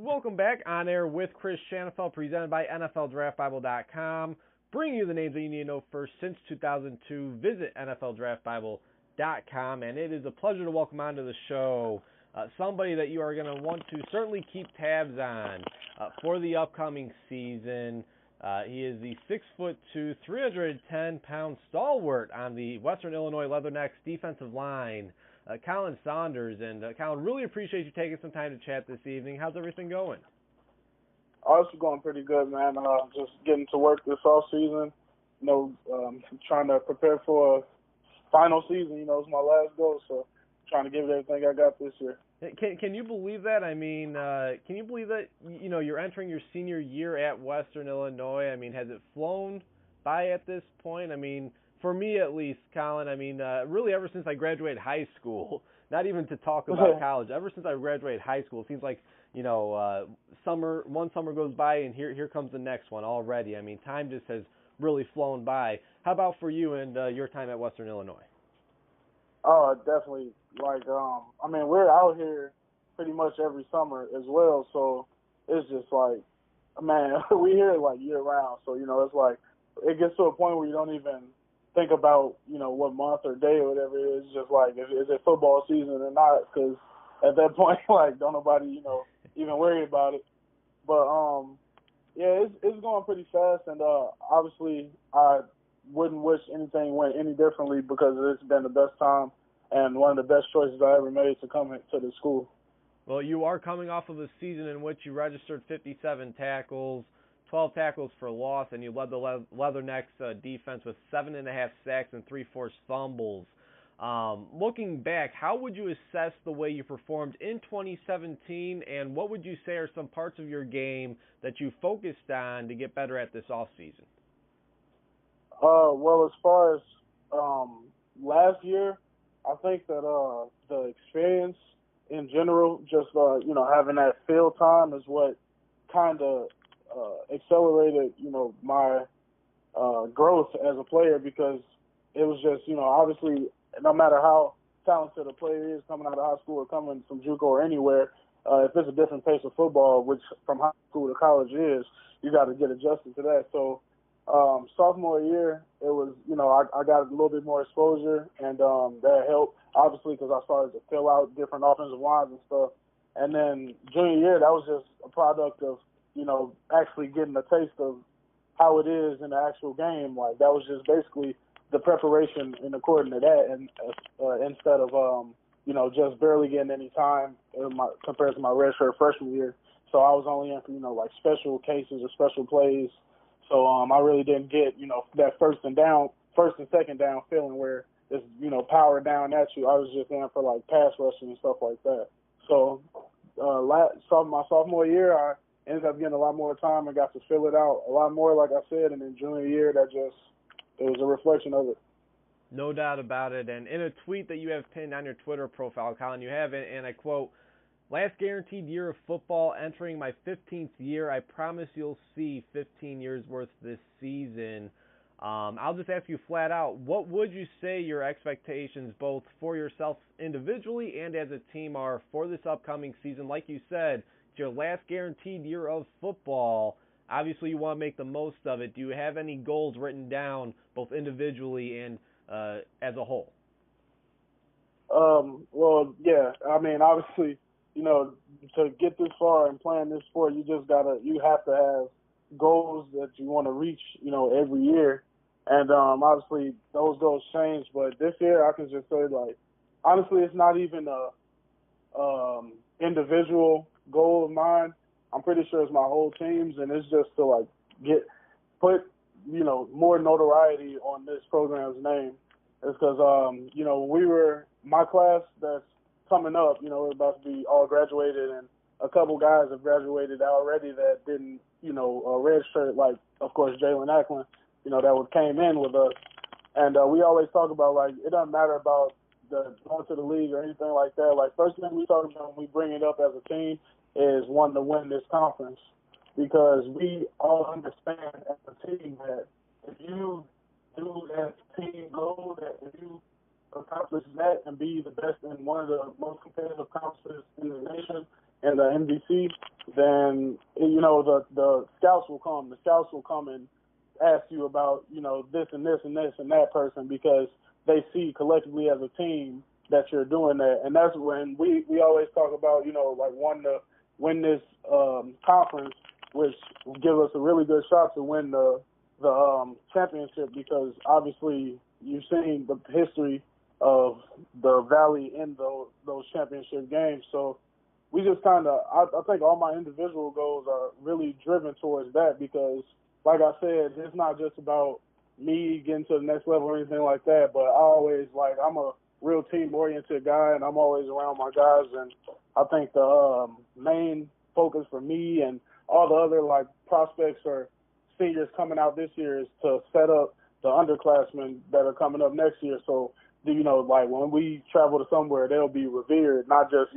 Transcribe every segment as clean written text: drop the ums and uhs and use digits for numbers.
Welcome back on air with Chris Shanafelt, presented by NFLDraftBible.com. Bringing you the names that you need to know first since 2002. Visit NFLDraftBible.com, and it is a pleasure to welcome onto the show somebody that you are going to want to certainly keep tabs on for the upcoming season. He is the 6'2", 310-pound stalwart on the Western Illinois Leathernecks defensive line, Khalen Saunders. And Khalen, really appreciate you taking some time to chat this evening. How's everything going? Oh, it's going pretty good, man. Just getting to work this off season. Trying to prepare for a final season. It's my last goal, so trying to give it everything I got this year. Can you believe that? I mean, can you believe that, you're entering your senior year at Western Illinois? I mean, has it flown by at this point? I mean, for me at least, Khalen, really ever since I graduated high school, not even to talk about college, ever since I graduated high school, it seems like, one summer goes by and here comes the next one already. I mean, time just has really flown by. How about for you and your time at Western Illinois? Oh, definitely. We're out here pretty much every summer as well, so it's just like, man, we here like year round. So, it's like, it gets to a point where you don't even think about, what month or day or whatever it is. It's just like, is it football season or not? Because at that point, like, don't nobody, even worry about it. But, it's going pretty fast, and obviously I wouldn't wish anything went any differently because it's been the best time and one of the best choices I ever made to come to the school. Well, you are coming off of a season in which you registered 57 tackles, 12 tackles for loss, and you led the Leathernecks defense with 7.5 sacks and 3 forced fumbles. Looking back, how would you assess the way you performed in 2017, and what would you say are some parts of your game that you focused on to get better at this offseason? Well, as far as last year, I think that the experience in general, just having that field time is what kind of accelerated, my growth as a player, because it was just, obviously, no matter how talented a player is coming out of high school or coming from JUCO or anywhere, if it's a different pace of football, which from high school to college is, you got to get adjusted to that. So sophomore year, it was, I got a little bit more exposure, and that helped, obviously, because I started to fill out different offensive lines and stuff. And then junior year, that was just a product of, actually getting a taste of how it is in the actual game. Like, that was just basically the preparation in according to that, and instead of, just barely getting any time compared to my redshirt freshman year. So I was only in for, like special cases or special plays. So I really didn't get, that first and second down feeling where it's, power down at you. I was just in for like pass rushing and stuff like that. So my sophomore year, I ended up getting a lot more time and got to fill it out a lot more, like I said. And then junior year, it was a reflection of it. No doubt about it. And in a tweet that you have pinned on your Twitter profile, Khalen, you have it, and I quote, "Last guaranteed year of football, entering my 15th year. I promise you'll see 15 years worth this season." I'll just ask you flat out, what would you say your expectations both for yourself individually and as a team are for this upcoming season? Like you said, it's your last guaranteed year of football. Obviously, you want to make the most of it. Do you have any goals written down both individually and as a whole? Well, yeah. Obviously, to get this far and playing this sport, you have to have goals that you want to reach, every year. And obviously those goals change, but this year I can just say, like, honestly, it's not even a individual goal of mine. I'm pretty sure it's my whole team's, and it's just to like put more notoriety on this program's name. It's because my class that's coming up, we're about to be all graduated, and a couple guys have graduated already that didn't, a red shirt, like, of course, Jalen Acklin, that came in with us. And we always talk about, like, it doesn't matter about the going to the league or anything like that. Like, first thing we talk about when we bring it up as a team is wanting to win this conference, because we all understand as a team that if you do that team goal, that if you accomplish that and be the best in one of the most competitive conferences in the nation, in the MVC, then the scouts will come. The scouts will come and ask you about this and this and this and that person because they see collectively as a team that you're doing that, and that's when we always talk about like wanting to win this conference, which will give us a really good shot to win the championship because obviously you've seen the history of the Valley in those championship games. So we just I think all my individual goals are really driven towards that because, like I said, it's not just about me getting to the next level or anything like that, but I'm a real team-oriented guy, and I'm always around my guys, and I think the main focus for me and all the other, prospects or seniors coming out this year is to set up the underclassmen that are coming up next year. So, when we travel to somewhere, they'll be revered, not just,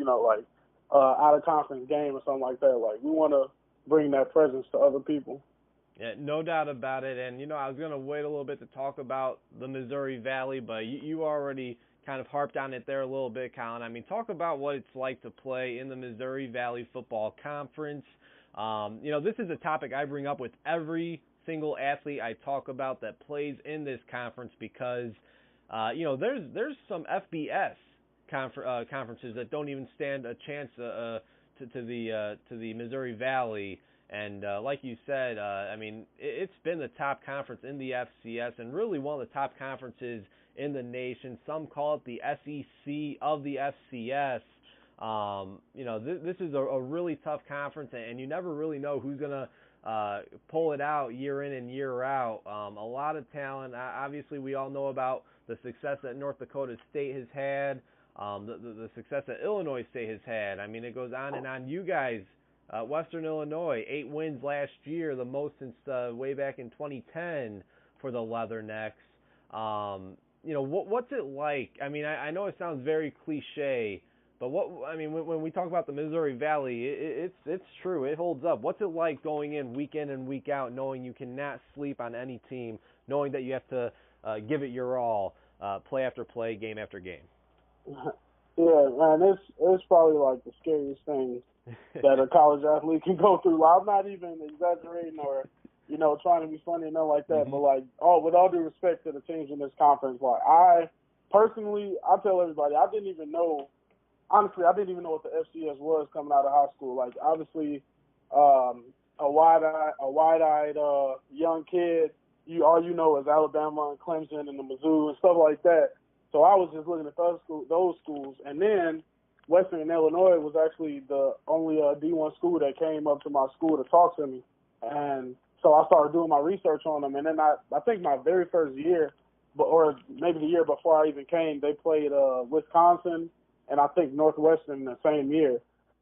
out-of-conference game or something like that. Like, we want to bring that presence to other people. Yeah, no doubt about it. And, I was going to wait a little bit to talk about the Missouri Valley, but you already kind of harped on it there a little bit, Khalen. I mean, talk about what it's like to play in the Missouri Valley Football Conference. This is a topic I bring up with every single athlete I talk about that plays in this conference because, there's some FBS conferences that don't even stand a chance to the Missouri Valley. And like you said, it's been the top conference in the FCS and really one of the top conferences in the nation. Some call it the SEC of the FCS. This is a really tough conference, and you never really know who's going to pull it out year in and year out. A lot of talent. Obviously, we all know about the success that North Dakota State has had, the success that Illinois State has had. I mean, it goes on and on. You guys, Western Illinois, 8 wins last year, the most since way back in 2010 for the Leathernecks. What's it like? I mean, I know it sounds very cliche, but when we talk about the Missouri Valley, it's true. It holds up. What's it like going in and week out, knowing you cannot sleep on any team, knowing that you have to give it your all, play after play, game after game? Yeah, man, it's probably like the scariest thing that a college athlete can go through. I'm not even exaggerating or trying to be funny and nothing like that. Mm-hmm. But with all due respect to the teams in this conference, I personally, I tell everybody, I didn't even know what the FCS was coming out of high school. Like, obviously, a wide-eyed young kid, all you know is Alabama and Clemson and the Mizzou and stuff like that. So I was just looking at those schools, and then Western Illinois was actually the only D1 school that came up to my school to talk to me, and so I started doing my research on them. And then I think my very first year, or maybe the year before I even came, they played Wisconsin and I think Northwestern the same year.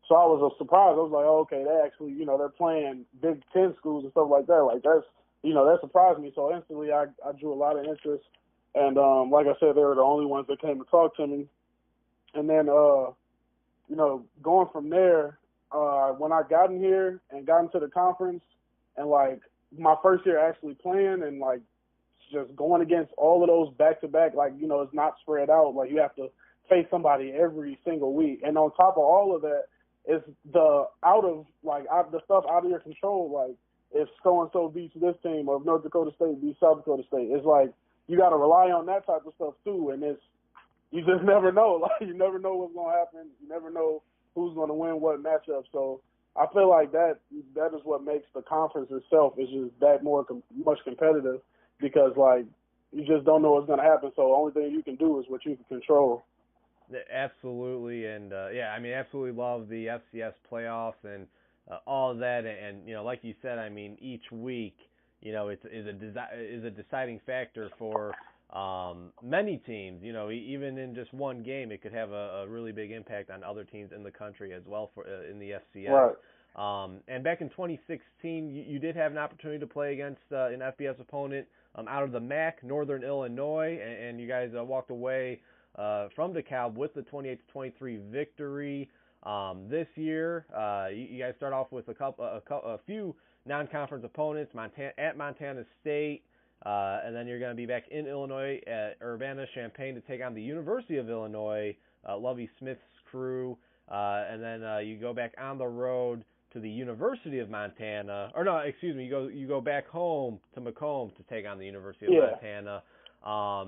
So I was surprised. I was like, oh, okay, they actually, they're playing Big Ten schools and stuff like that. Like, that surprised me. So instantly I drew a lot of interest. And like I said, they were the only ones that came to talk to me. And then, going from there, when I got in here and got into the conference and, my first year actually playing and, just going against all of those back-to-back, it's not spread out. Like, you have to face somebody every single week. And on top of all of that is the stuff out of your control. Like, if so-and-so beats this team or if North Dakota State beats South Dakota State, it's like you got to rely on that type of stuff too. And you just never know. Like, you never know what's going to happen. You never know who's going to win what matchup. So I feel like that is what makes the conference itself is just that much competitive because, you just don't know what's going to happen. So the only thing you can do is what you can control. Absolutely, and absolutely love the FCS playoffs and all of that, and like you said, each week, is a deciding factor for many teams. Even in just one game, it could have a really big impact on other teams in the country as well for in the FCS. Right. And back in 2016, you did have an opportunity to play against an FBS opponent out of the MAC, Northern Illinois, and you guys walked away from DeKalb with the 28-23 victory. This year, you guys start off with a few non-conference opponents, Montana State, and then you're going to be back in Illinois at Urbana-Champaign to take on the University of Illinois, Lovie Smith's crew. and then you go back on the road to the University of Montana, or no, excuse me, you go back home to Macomb to take on the University of Montana.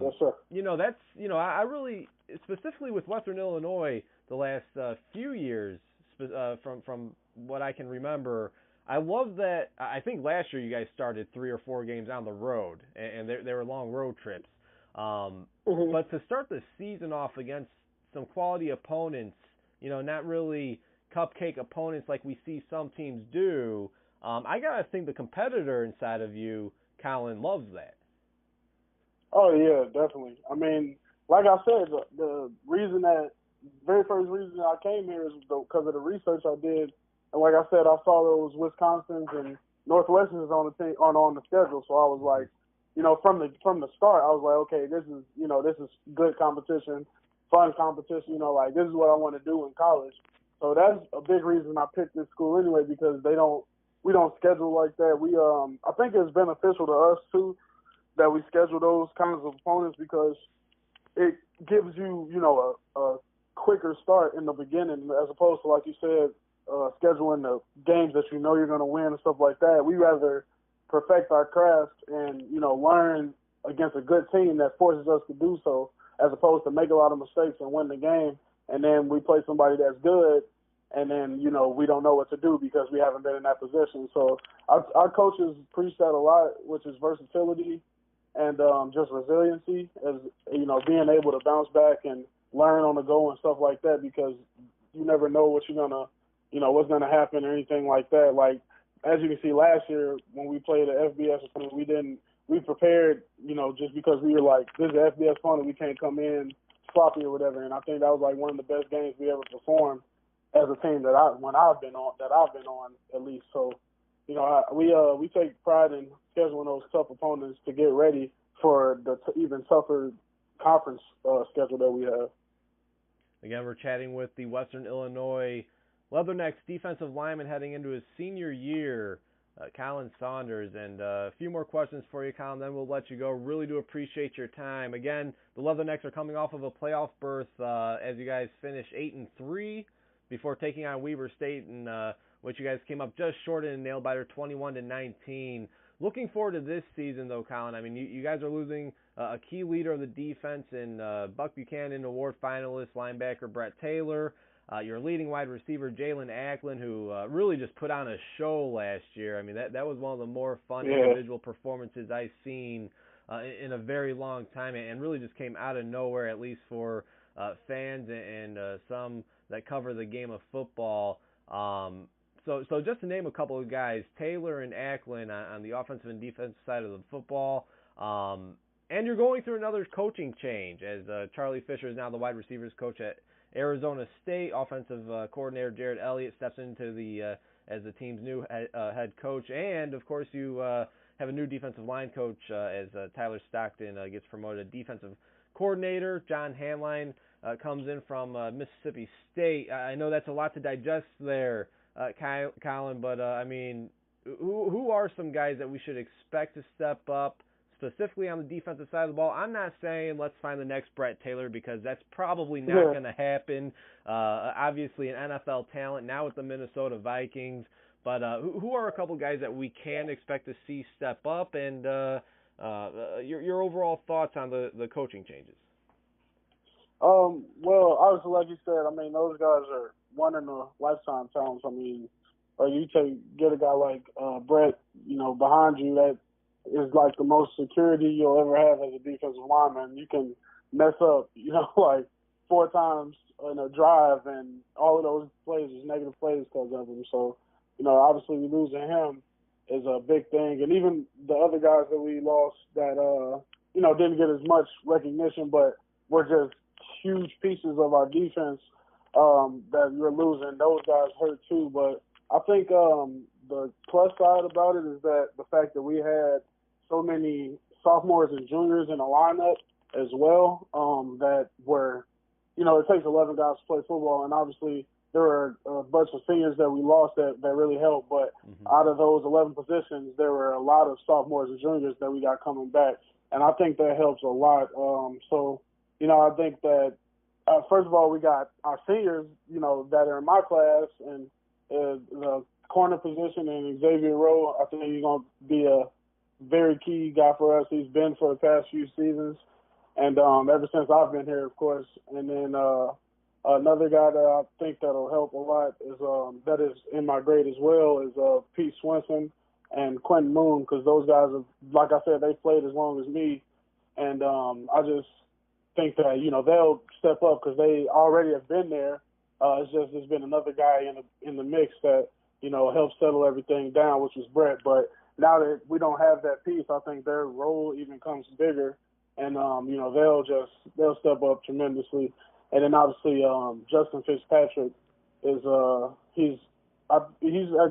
Yes, sir. That's I really, specifically with Western Illinois, the last few years, from what I can remember, I love that. I think last year you guys started 3 or 4 games on the road, and they were long road trips. But to start the season off against some quality opponents, not really cupcake opponents like we see some teams do, I gotta think the competitor inside of you, Khalen, loves that. Oh yeah, definitely. I mean, like I said, the very first reason I came here is because of the research I did, and like I said, I saw those Wisconsins and Northwesterns on the schedule, so I was like, from the start, I was like, okay, this is good competition, fun competition. This is what I want to do in college. So that's a big reason I picked this school anyway, because we don't schedule like that. I think it's beneficial to us too that we schedule those kinds of opponents, because it gives you, a quicker start in the beginning, as opposed to, like you said, scheduling the games that you're going to win and stuff like that. We rather perfect our craft and, learn against a good team that forces us to do so, as opposed to make a lot of mistakes and win the game, and then we play somebody that's good, and then, we don't know what to do because we haven't been in that position. So our coaches preach that a lot, which is versatility and just resiliency, as being able to bounce back and learn on the go and stuff like that, because you never know what what's gonna happen or anything like that. Like, as you can see last year when we played the FBS opponent, we prepared, just because we were like, this is an FBS opponent, we can't come in sloppy or whatever. And I think that was like one of the best games we ever performed as a team that I've been on at least. So, we take pride in scheduling those tough opponents to get ready for the even tougher conference schedule that we have. Again, we're chatting with the Western Illinois Leathernecks defensive lineman heading into his senior year, Khalen Saunders. And a few more questions for you, Khalen, then we'll let you go. Really do appreciate your time. Again, the Leathernecks are coming off of a playoff berth as you guys finished 8-3 before taking on Weber State, in which you guys came up just short in a nail-biter, 21-19. Looking forward to this season, though, Khalen. I mean, you guys are losing a key leader of the defense in Buck Buchanan Award finalist linebacker Brett Taylor. Your leading wide receiver, Jalen Acklin, who really just put on a show last year. I mean, that was one of the more fun individual performances I've seen in a very long time, and really just came out of nowhere, at least for fans and some that cover the game of football. So just to name a couple of guys, Taylor and Acklin on the offensive and defensive side of the football. And you're going through another coaching change, as Charlie Fisher is now the wide receivers coach at Arizona State. Offensive coordinator Jared Elliott steps into as the team's new head coach. And, of course, you have a new defensive line coach as Tyler Stockton gets promoted. Defensive coordinator John Hanline comes in from Mississippi State. I know that's a lot to digest there, Khalen, but I mean, who are some guys that we should expect to step up, specifically on the defensive side of the ball? I'm not saying let's find the next Brett Taylor, because that's probably not going to happen. Obviously an NFL talent now with the Minnesota Vikings, but who are a couple guys that we can expect to see step up, and your overall thoughts on the coaching changes? Well, obviously, like you said, I mean, those guys are one in a lifetime talents. I mean, you get a guy like Brett, behind you, that is like the most security you'll ever have as a defensive lineman. You can mess up, like 4 times in a drive, and all of those plays is negative plays because of him. So, obviously losing him is a big thing. And even the other guys that we lost that, didn't get as much recognition, but were just huge pieces of our defense that we're losing. Those guys hurt too. But I think the plus side about it is that the fact that we had so many sophomores and juniors in the lineup as well, that were, it takes 11 guys to play football, and obviously there were a bunch of seniors that we lost that really helped, but out of those 11 positions, there were a lot of sophomores and juniors that we got coming back, and I think that helps a lot. So, I think that first of all, we got our seniors, that are in my class, and the corner position and Xavier Rowe. I think he's going to be a very key guy for us. He's been for the past few seasons, and ever since I've been here, of course. And then another guy that I think that'll help a lot is that is in my grade as well is Pete Swenson and Quentin Moon, because those guys have, like I said, they played as long as me, and I just think that they'll step up because they already have been there. It's just there's been another guy in the mix that helped settle everything down, which was Brett. But now that we don't have that piece, I think their role even comes bigger, and they'll step up tremendously. And then obviously Justin Fitzpatrick is he's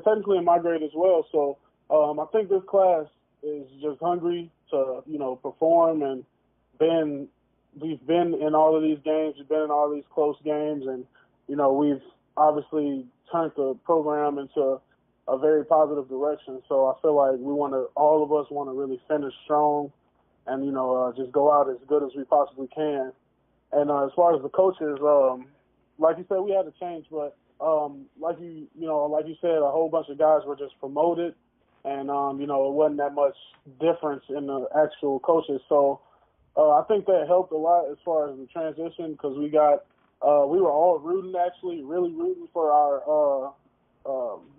technically in my grade as well. So I think this class is just hungry to perform, and we've been in all of these games, we've been in all these close games, and we've obviously turned the program into a very positive direction. So I feel like all of us want to really finish strong, and just go out as good as we possibly can. And as far as the coaches, like you said, we had to change, but like you said, a whole bunch of guys were just promoted, and it wasn't that much difference in the actual coaches. So I think that helped a lot as far as the transition, because we were all really rooting for our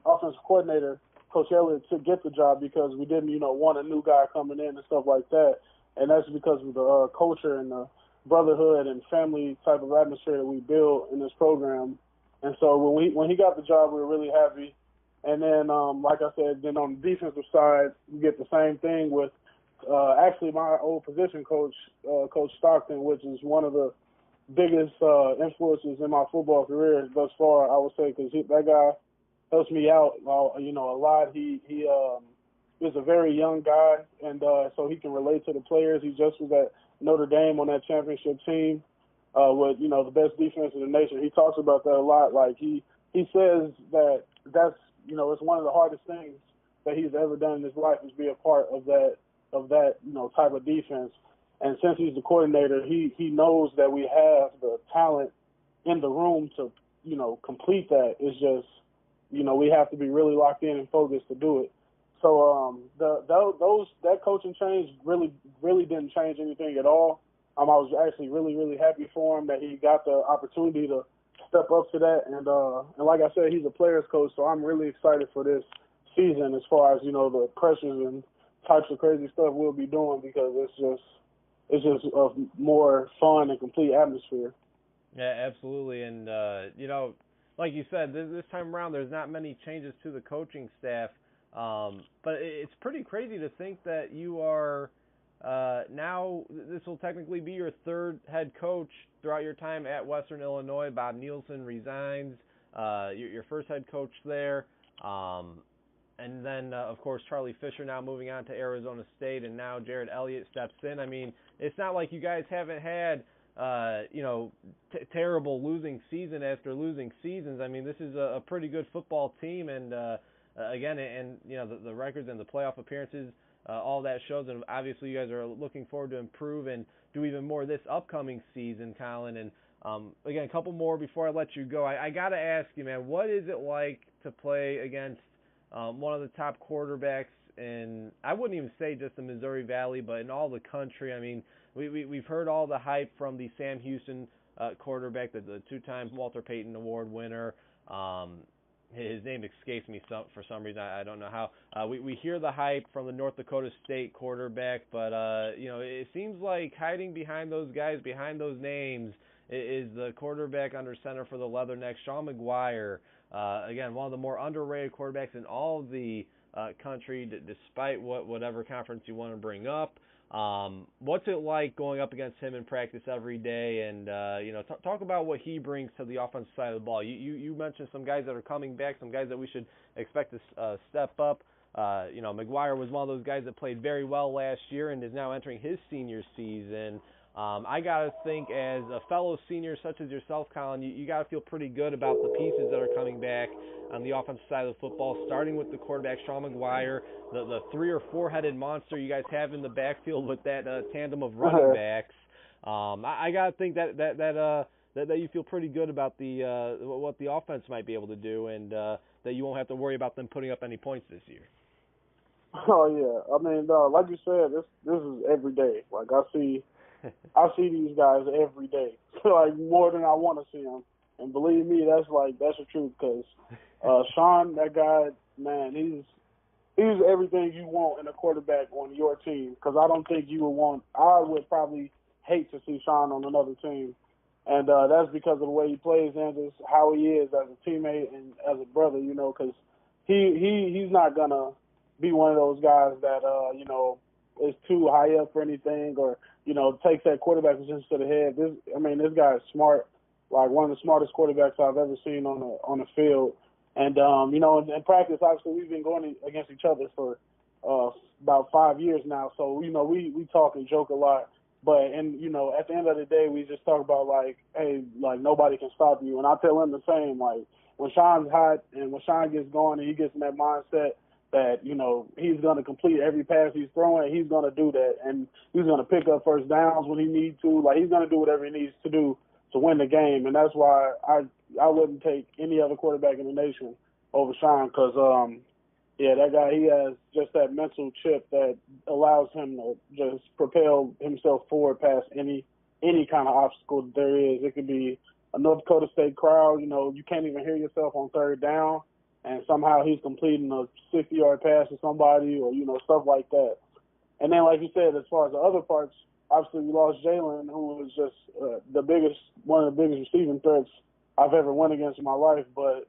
offensive coordinator, Coach Elliott, to get the job, because we didn't want a new guy coming in and stuff like that. And that's because of the culture and the brotherhood and family type of atmosphere that we built in this program. And so when he got the job, we were really happy. And then, like I said, then on the defensive side, we get the same thing with actually my old position coach, Coach Stockton, which is one of the biggest influences in my football career thus far, I would say, because that guy helps me out, a lot. He is a very young guy, and so he can relate to the players. He just was at Notre Dame on that championship team with the best defense in the nation. He talks about that a lot. Like he says that's it's one of the hardest things that he's ever done in his life, is be a part of that type of defense. And since he's the coordinator, he knows that we have the talent in the room to complete that. It's just we have to be really locked in and focused to do it. So that coaching change really didn't change anything at all. I was actually really happy for him that he got the opportunity to step up to that. And like I said, he's a player's coach, so I'm really excited for this season as far as the pressures and types of crazy stuff we'll be doing, because it's just a more fun and complete atmosphere. Yeah, absolutely. And like you said, this time around, there's not many changes to the coaching staff. But it's pretty crazy to think that you are now, this will technically be your third head coach throughout your time at Western Illinois. Bob Nielsen resigns, your first head coach there. And then, of course, Charlie Fisher now moving on to Arizona State, and now Jared Elliott steps in. I mean, it's not like you guys haven't had, terrible losing season after losing seasons. I mean, this is a pretty good football team, and again, and the records and the playoff appearances, all that shows, and obviously you guys are looking forward to improve and do even more this upcoming season, Khalen. And again, a couple more before I let you go. I got to ask you, man, what is it like to play against one of the top quarterbacks in, I wouldn't even say just the Missouri Valley, but in all the country? I mean, we've heard all the hype from the Sam Houston quarterback, the two-time Walter Payton Award winner. His name escapes me for some reason. I don't know how. We hear the hype from the North Dakota State quarterback, but it seems like hiding behind those guys, behind those names, is the quarterback under center for the Leathernecks, Sean McGuire. Again, one of the more underrated quarterbacks in all of the country, despite whatever conference you want to bring up. What's it like going up against him in practice every day? And talk about what he brings to the offensive side of the ball. You mentioned some guys that are coming back, some guys that we should expect to step up. McGuire was one of those guys that played very well last year and is now entering his senior season. I got to think, as a fellow senior such as yourself, Khalen, you got to feel pretty good about the pieces that are coming back on the offensive side of the football, starting with the quarterback, Sean McGuire, the 3 or 4-headed monster you guys have in the backfield with that tandem of running backs. I got to think that that you feel pretty good about the what the offense might be able to do, and that you won't have to worry about them putting up any points this year. Oh yeah, I mean, like you said, this is every day. Like I see these guys every day, like more than I want to see them. And believe me, that's the truth. Because Sean, that guy, man, he's everything you want in a quarterback on your team. Because I don't think you would want. I would probably hate to see Sean on another team, and that's because of the way he plays and just how he is as a teammate and as a brother. You know, because he's not gonna be one of those guys that is too high up for anything or takes that quarterback position to the head. This guy is smart, like one of the smartest quarterbacks I've ever seen on the field. And in practice, obviously we've been going against each other for about 5 years now. So we talk and joke a lot. But at the end of the day, we just talk about hey, nobody can stop you. And I tell him the same. Like when Sean's hot and when Sean gets going and he gets in that mindset that he's going to complete every pass he's throwing, he's going to do that, and he's going to pick up first downs when he needs to. Like he's going to do whatever he needs to do to win the game, and that's why I wouldn't take any other quarterback in the nation over Sean because that guy, he has just that mental chip that allows him to just propel himself forward past any kind of obstacle that there is. It could be a North Dakota State crowd. You can't even hear yourself on third down, and somehow he's completing a 60-yard pass to somebody or, stuff like that. And then, like you said, as far as the other parts, obviously we lost Jalen, who was just one of the biggest receiving threats I've ever went against in my life. But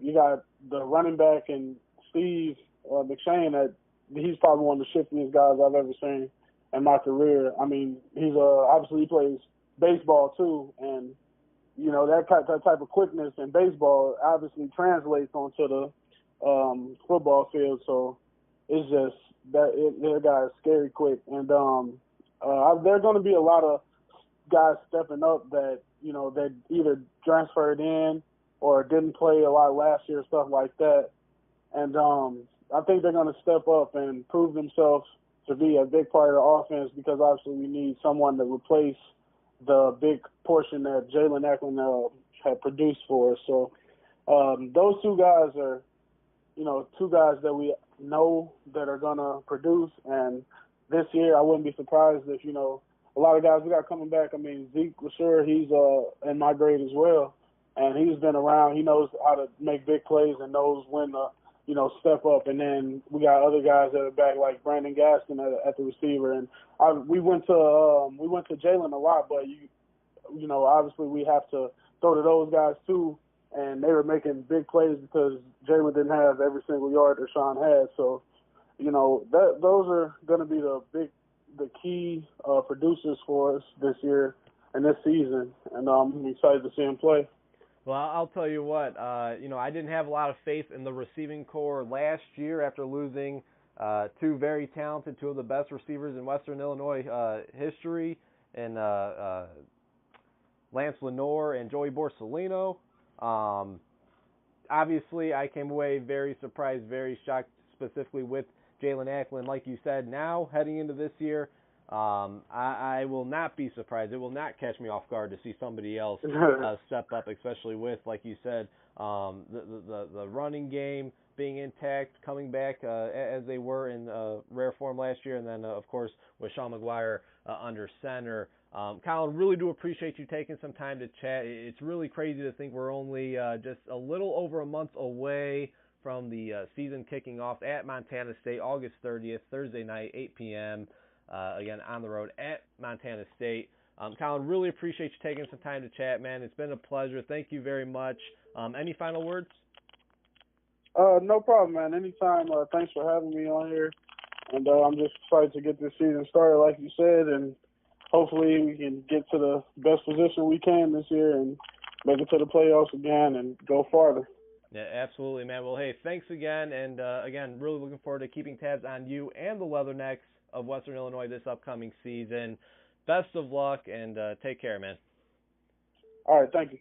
you got the running back and Steve McShane, that he's probably one of the shiftiest guys I've ever seen in my career. I mean, he's obviously he plays baseball too, and that type of quickness in baseball obviously translates onto the football field. So it's just that guy is scary quick, and there are going to be a lot of guys stepping up that that either transferred in or didn't play a lot last year, stuff like that. And I think they're going to step up and prove themselves to be a big part of the offense because obviously we need someone to replace the big portion that Jalen Eklund had produced for us. So those two guys are, two guys that we know that are going to produce. And this year I wouldn't be surprised if, a lot of guys we got coming back. I mean, Zeke, for sure, he's in my grade as well. And he's been around. He knows how to make big plays and knows when to, step up. And then we got other guys that are back, like Brandon Gaston at the receiver. And we went to Jalen a lot, but obviously we have to throw to those guys too. And they were making big plays because Jalen didn't have every single yard that Sean had. So, those are going to be the key producers for us this year and this season. And I'm excited to see him play. Well, I'll tell you what, I didn't have a lot of faith in the receiving core last year after losing two very talented, two of the best receivers in Western Illinois history, and Lance Lenore and Joey Borsellino. Obviously, I came away very surprised, very shocked, specifically with Jalen Eklund. Like you said, now heading into this year, I will not be surprised. It will not catch me off guard to see somebody else step up, especially with, like you said, the running game being intact, coming back as they were in rare form last year, and then, of course, with Sean McGuire under center. Khalen, really do appreciate you taking some time to chat. It's really crazy to think we're only just a little over a month away from the season kicking off at Montana State, August 30th, Thursday night, 8 p.m., again, on the road at Montana State. Khalen, really appreciate you taking some time to chat, man. It's been a pleasure. Thank you very much. Any final words? No problem, man. Anytime. Thanks for having me on here. And I'm just excited to get this season started, like you said, and hopefully we can get to the best position we can this year and make it to the playoffs again and go farther. Yeah, absolutely, man. Well, hey, thanks again. And, again, really looking forward to keeping tabs on you and the Leathernecks of Western Illinois this upcoming season. Best of luck, and take care, man. All right, thank you.